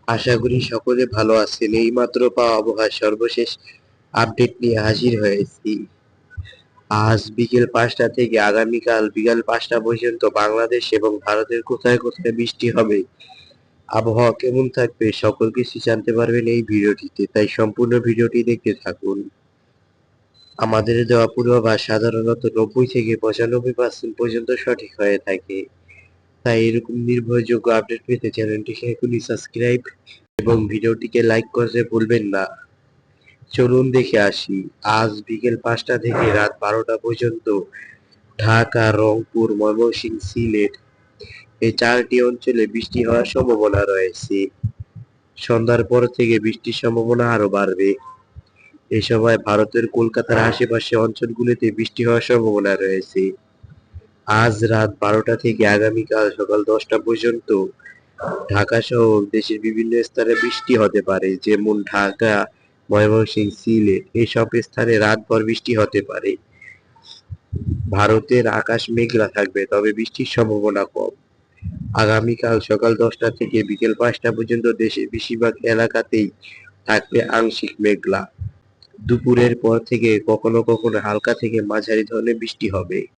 আশা করি সকলে ভালো আছেন। এইমাত্র পাওয়া আবহাওয়ার সর্বশেষ আপডেট নিয়ে হাজির হয়েছি। আজ বিকেল ৫টা থেকে আগামীকাল বিকাল ৫টা পর্যন্ত বাংলাদেশ এবং ভারতের কোথায় কোথায় বৃষ্টি হবে, আবহাওয়া কেমন থাকবে সকল কিছু জানতে পারবেন এই ভিডিওটিতে। তাই সম্পূর্ণ ভিডিওটি দেখতে থাকুন। আমাদের দেওয়া পূর্বাভাস সাধারণত ৯০ থেকে ৯৫% পর্যন্ত সঠিক হয়ে থাকে। তাই এরকম নির্ভরযোগ্য আপডেট পেতে চ্যানেলটিকে এখনই সাবস্ক্রাইব এবং ভিডিওটিকে লাইক করতে ভুলবেন না। চলুন দেখে আসি। আজ বিকেল ৫টা থেকে রাত ১২টা পর্যন্ত ঢাকা, রংপুর, ময়মনসিংহ, সিলেট এই ৪টি অঞ্চলে বৃষ্টি হওয়ার সম্ভাবনা রয়েছে। সন্ধ্যার পর থেকে বৃষ্টির সম্ভাবনা আরো বাড়বে। এ সময় ভারতের কলকাতার আশেপাশে অঞ্চলগুলিতে বৃষ্টি হওয়ার সম্ভাবনা রয়েছে। আজ রাত ১২টা থেকে আগামীকাল সকাল ১০টা পর্যন্ত ঢাকা সহ দেশের বিভিন্ন স্থানে বৃষ্টি হতে পারে, যেমন ঢাকা, ময়মনসিংহ, সিলেট এসব স্থানে রাতভর বৃষ্টি হতে পারে। ভারতের আকাশ মেঘলা থাকবে, তবে বৃষ্টির সম্ভাবনা কম। আগামীকাল সকাল ১০টা থেকে বিকেল ৫টা পর্যন্ত দেশের বেশিরভাগ এলাকাতেই থাকবে আংশিক মেঘলা। দুপুরের পর থেকে কখনো কখনো হালকা থেকে মাঝারি ধরনের বৃষ্টি হবে।